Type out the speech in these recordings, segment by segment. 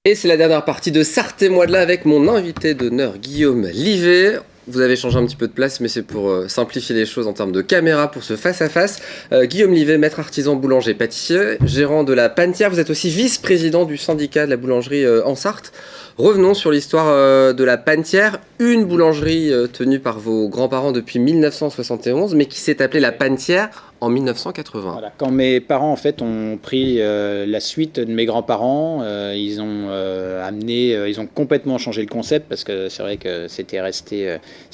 Et c'est la dernière partie de Sortez-moi de là avec mon invité d'honneur, Guillaume Livet. Vous avez changé un petit peu de place, mais c'est pour simplifier les choses en termes de caméra pour ce face-à-face. Guillaume Livet, maître artisan boulanger pâtissier, gérant de la Panetière. Vous êtes aussi vice-président du syndicat de la boulangerie en Sarthe. Revenons sur l'histoire de la Panetière, une boulangerie tenue par vos grands-parents depuis 1971, mais qui s'est appelée la Panetière en 1980. Voilà. Quand mes parents en fait ont pris la suite de mes grands-parents, ils ont complètement changé le concept parce que c'est vrai que c'était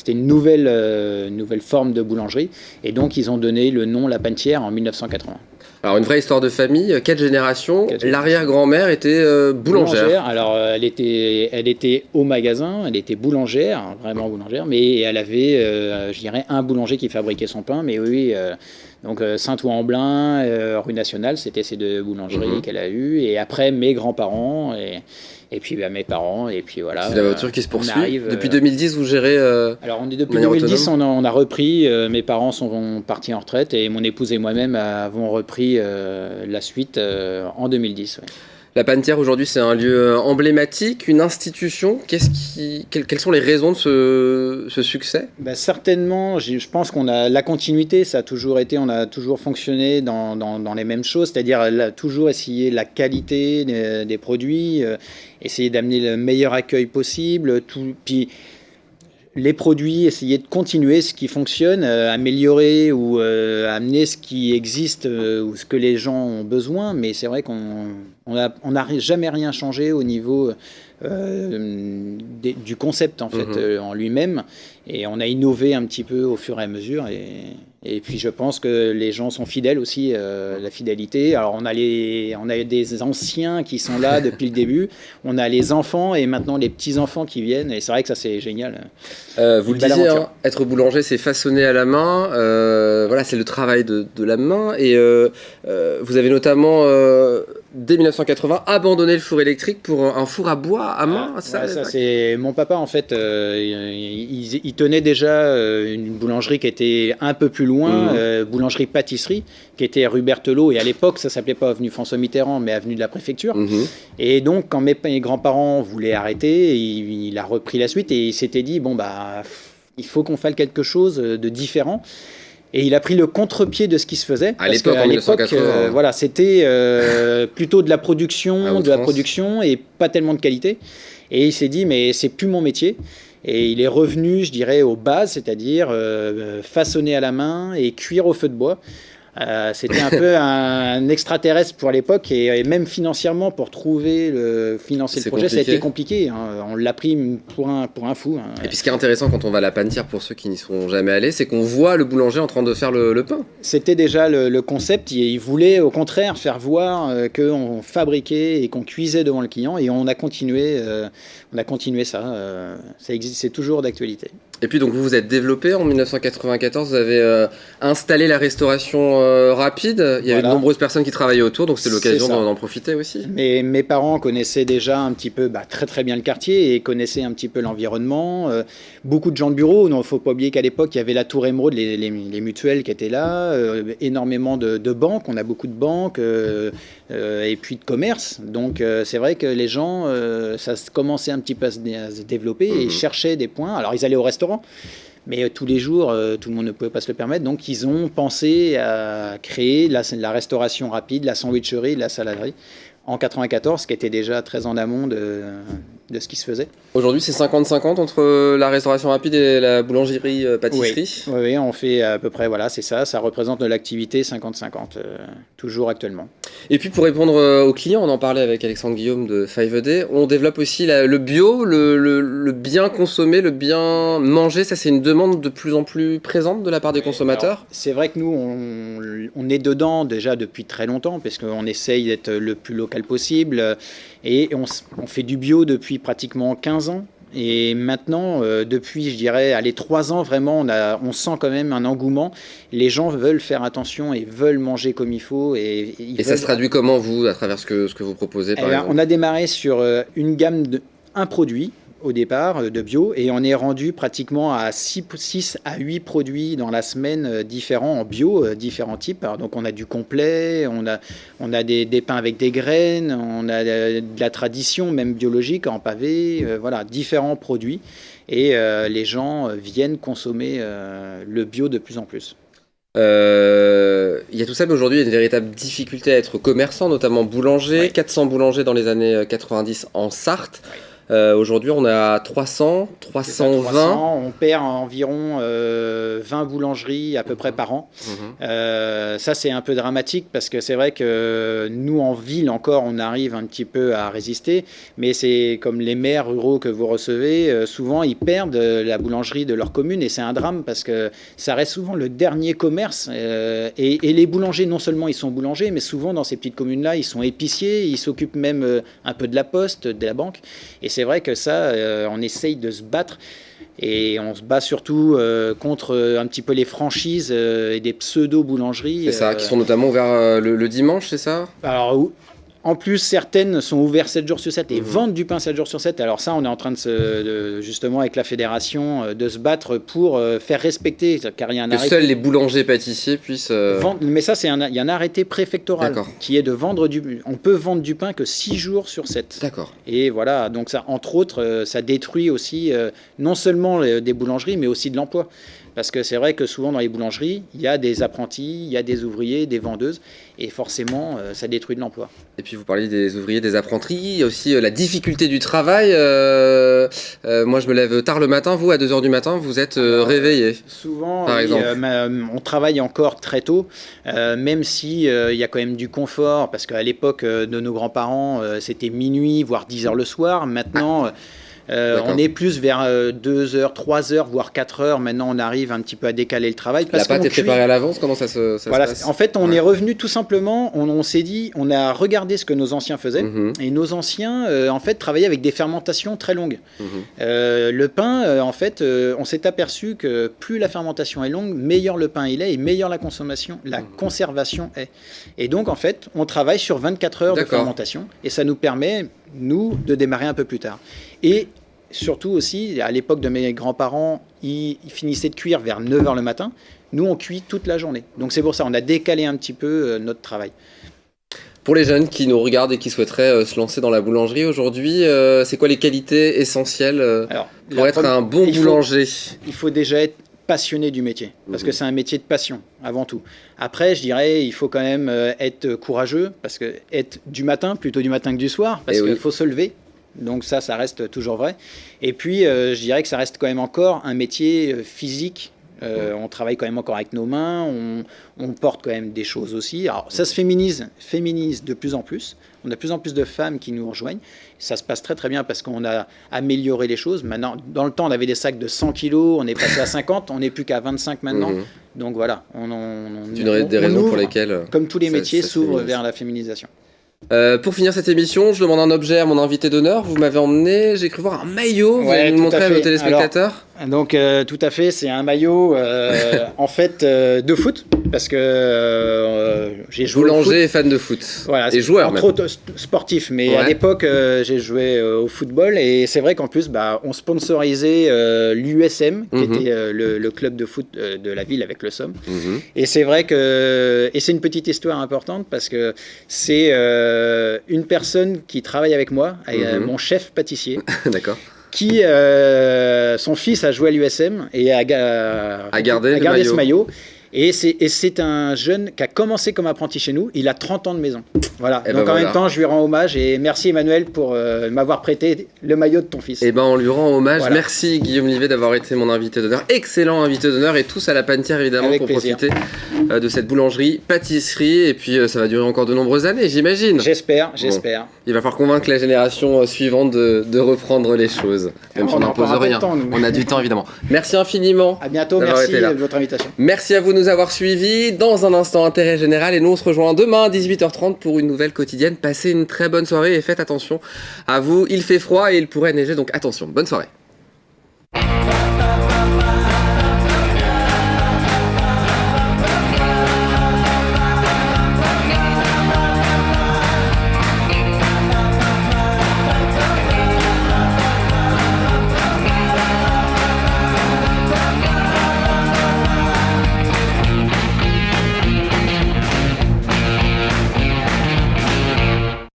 une nouvelle forme de boulangerie et donc ils ont donné le nom La Panetière en 1980. Alors une vraie histoire de famille, 4 générations. L'arrière-grand-mère était boulangère. Alors elle était au magasin, elle était boulangère, vraiment boulangère, mais elle avait, je dirais, un boulanger qui fabriquait son pain, mais oui. Donc Saint-Ouen-en-Blain, rue Nationale, c'était ces deux boulangeries qu'elle a eues. Et après, mes grands-parents et puis mes parents. Et puis voilà. C'est la voiture qui se poursuit. Depuis 2010, vous gérez alors depuis 2010, on a repris. Mes parents sont partis en retraite et mon épouse et moi-même avons repris la suite en 2010. Ouais. La Panetière aujourd'hui, c'est un lieu emblématique, une institution. Quelles sont les raisons de ce succès ? Certainement, je pense qu'on a la continuité, ça a toujours été, on a toujours fonctionné dans les mêmes choses, c'est-à-dire toujours essayer la qualité des produits, essayer d'amener le meilleur accueil possible, puis les produits, essayer de continuer ce qui fonctionne, améliorer ou amener ce qui existe ou ce que les gens ont besoin. Mais c'est vrai qu'on n'a jamais rien changé au niveau du concept en fait, en lui-même. Et on a innové un petit peu au fur et à mesure. Et puis je pense que les gens sont fidèles aussi, la fidélité. Alors on a des anciens qui sont là depuis le début, on a les enfants et maintenant les petits-enfants qui viennent. Et c'est vrai que ça c'est génial. Vous le disiez, hein, être boulanger c'est façonner à la main, voilà, c'est le travail de la main. Et vous avez notamment, dès 1980, abandonné le four électrique pour un four à bois à main. Ça c'est mon papa en fait, il tenait déjà une boulangerie qui était un peu plus loin, boulangerie-pâtisserie, qui était rue Berthelot, et à l'époque ça s'appelait pas avenue François Mitterrand, mais avenue de la Préfecture. Et donc quand mes grands-parents voulaient arrêter, il a repris la suite et il s'était dit bon bah il faut qu'on fasse quelque chose de différent. Et il a pris le contre-pied de ce qui se faisait. À l'époque, en 1980. Voilà, c'était plutôt de la production et pas tellement de qualité. Et il s'est dit, mais c'est plus mon métier. Et il est revenu, je dirais, aux bases, c'est-à-dire façonner à la main et cuire au feu de bois. C'était un peu un extraterrestre pour l'époque et même financièrement pour financer le projet, compliqué. Ça a été compliqué. Hein. On l'a pris pour un fou. Hein. Et puis ce qui est intéressant quand on va à la Panetière, pour ceux qui n'y sont jamais allés, c'est qu'on voit le boulanger en train de faire le pain. C'était déjà le concept. Il voulait au contraire faire voir qu'on fabriquait et qu'on cuisait devant le client et on a continué ça. Ça existe, c'est toujours d'actualité. Et puis donc vous vous êtes développé en 1994, vous avez installé la restauration rapide. Il y avait de nombreuses personnes qui travaillaient autour, donc c'est l'occasion d'en profiter aussi. Mais mes parents connaissaient déjà un petit peu, très très bien le quartier et connaissaient un petit peu l'environnement. Beaucoup de gens de bureau. Il ne faut pas oublier qu'à l'époque il y avait la Tour Émeraude, les mutuelles qui étaient là, énormément de banques. On a beaucoup de banques et puis de commerce. Donc c'est vrai que les gens, ça commençait un petit peu à se développer et cherchaient des points. Alors ils allaient au restaurant. Mais tous les jours, tout le monde ne pouvait pas se le permettre. Donc, ils ont pensé à créer la restauration rapide, la sandwicherie, la saladerie en 94, qui était déjà très en amont de ce qui se faisait. Aujourd'hui, c'est 50-50 entre la restauration rapide et la boulangerie-pâtisserie. Oui, on fait à peu près, voilà, c'est ça. Ça représente de l'activité 50-50, toujours actuellement. Et puis, pour répondre aux clients, on en parlait avec Alexandre Guillaume de 5D, on développe aussi le bio, le bien consommé, le bien manger. Ça, c'est une demande de plus en plus présente de la part des consommateurs. Alors, c'est vrai que nous, on est dedans déjà depuis très longtemps, parce qu'on essaye d'être le plus local possible. Et on fait du bio depuis pratiquement 15 ans. Et maintenant, depuis, je dirais, 3 ans, vraiment, on sent quand même un engouement. Les gens veulent faire attention et veulent manger comme il faut. Et ça se traduit comment, vous, à travers ce que vous proposez, par exemple ? On a démarré sur une gamme un produit au départ de bio et on est rendu pratiquement à 6 à 8 produits dans la semaine différents en bio, différents types. Alors, donc on a du complet, on a des pains avec des graines, on a de la tradition même biologique en pavé, voilà, différents produits et les gens viennent consommer le bio de plus en plus. Il y a tout ça, mais aujourd'hui, il y a une véritable difficulté à être commerçant, notamment boulanger. Ouais. 400 boulangers dans les années 90 en Sarthe. Ouais. Aujourd'hui, on est à 300, 320. 300, on perd environ 20 boulangeries à peu près par an. Ça, c'est un peu dramatique parce que c'est vrai que nous, en ville encore, on arrive un petit peu à résister. Mais c'est comme les maires ruraux que vous recevez, souvent, ils perdent la boulangerie de leur commune et c'est un drame parce que ça reste souvent le dernier commerce. Et les boulangers, non seulement ils sont boulangers, mais souvent dans ces petites communes-là, ils sont épiciers, ils s'occupent même un peu de la poste, de la banque. Et c'est vrai que ça, on essaye de se battre et on se bat surtout contre un petit peu les franchises et des pseudo-boulangeries. C'est ça, qui sont notamment ouverts le dimanche, c'est ça? Alors, en plus, certaines sont ouvertes 7 jours sur 7 et vendent du pain 7 jours sur 7. Alors ça, on est en train justement avec la fédération de se battre pour faire respecter, car il y a un arrêté. Que seuls les boulangers pâtissiers puissent vendre, mais ça, il y a un arrêté préfectoral qui est de vendre on peut vendre du pain que 6 jours sur 7. D'accord. Et voilà, donc ça, entre autres, ça détruit aussi non seulement des boulangeries, mais aussi de l'emploi. Parce que c'est vrai que souvent dans les boulangeries, il y a des apprentis, il y a des ouvriers, des vendeuses, et forcément, ça détruit de l'emploi. Et puis vous parliez des ouvriers, des apprentis, il y a aussi la difficulté du travail. Moi, je me lève tard le matin, vous, à 2h du matin, vous êtes réveillé. Souvent, par exemple. On travaille encore très tôt, même si il y a quand même du confort, parce qu'à l'époque de nos grands-parents, c'était minuit, voire 10h le soir. Maintenant... on est plus vers 2h, 3h, voire 4h. Maintenant, on arrive un petit peu à décaler le travail. La pâte est préparée à l'avance. Comment ça se passe? En fait, on est revenu tout simplement, on s'est dit, on a regardé ce que nos anciens faisaient. Et nos anciens, en fait, travaillaient avec des fermentations très longues. Le pain, en fait, on s'est aperçu que plus la fermentation est longue, meilleur le pain il est et meilleure la consommation, la conservation est. Et donc, en fait, on travaille sur 24 heures de fermentation. Et ça nous permet, nous, de démarrer un peu plus tard. Et surtout aussi, à l'époque de mes grands-parents, ils finissaient de cuire vers 9h le matin. Nous, on cuit toute la journée. Donc c'est pour ça, on a décalé un petit peu notre travail. Pour les jeunes qui nous regardent et qui souhaiteraient se lancer dans la boulangerie aujourd'hui, c'est quoi les qualités essentielles pour être un bon boulanger? Il faut déjà être passionné du métier, parce que c'est un métier de passion, avant tout. Après, je dirais, il faut quand même être courageux, parce que être du matin, plutôt du matin que du soir, parce qu'il faut se lever. Donc ça reste toujours vrai. Et puis, je dirais que ça reste quand même encore un métier physique. On travaille quand même encore avec nos mains, on porte quand même des choses aussi. Alors ça se féminise de plus en plus. On a de plus en plus de femmes qui nous rejoignent. Ça se passe très très bien parce qu'on a amélioré les choses. Maintenant, dans le temps, on avait des sacs de 100 kilos, on est passé à 50, on n'est plus qu'à 25 maintenant. Donc voilà, c'est une des raisons pour lesquelles, comme tous les métiers, s'ouvrent vers la féminisation. Pour finir cette émission, je demande un objet à mon invité d'honneur. Vous m'avez emmené, j'ai cru voir un maillot. Vous allez nous le montrer à nos téléspectateurs. Donc tout à fait, c'est un maillot en fait de foot, parce que j'ai joué boulanger et fan de foot. Voilà, et joueur même. Trop sportif, mais à l'époque j'ai joué au football et c'est vrai qu'en plus on sponsorisait l'USM, qui était le club de foot de la ville avec le Somme. Et c'est vrai que c'est une petite histoire importante parce que c'est une personne qui travaille avec moi, mon chef pâtissier. D'accord. Qui son fils a joué à l'USM et a gardé ce maillot. Et c'est un jeune qui a commencé comme apprenti chez nous. Il a 30 ans de maison. Voilà. Et donc en même temps, je lui rends hommage et merci Emmanuel pour m'avoir prêté le maillot de ton fils. Et on lui rend hommage. Voilà. Merci Guillaume Livet d'avoir été mon invité d'honneur. Excellent invité d'honneur et tous à la Panetière évidemment pour profiter de cette boulangerie, pâtisserie. Et puis ça va durer encore de nombreuses années, j'imagine. J'espère. Il va falloir convaincre la génération suivante de reprendre les choses. Même si on n'impose rien. On a du temps évidemment. Merci infiniment. À bientôt. Merci de votre invitation. Merci à vous de nous avoir suivis. Dans un instant, intérêt général, et nous on se rejoint demain à 18h30 pour une nouvelle quotidienne. Passez une très bonne soirée et faites attention à vous, il fait froid et il pourrait neiger, donc attention, bonne soirée.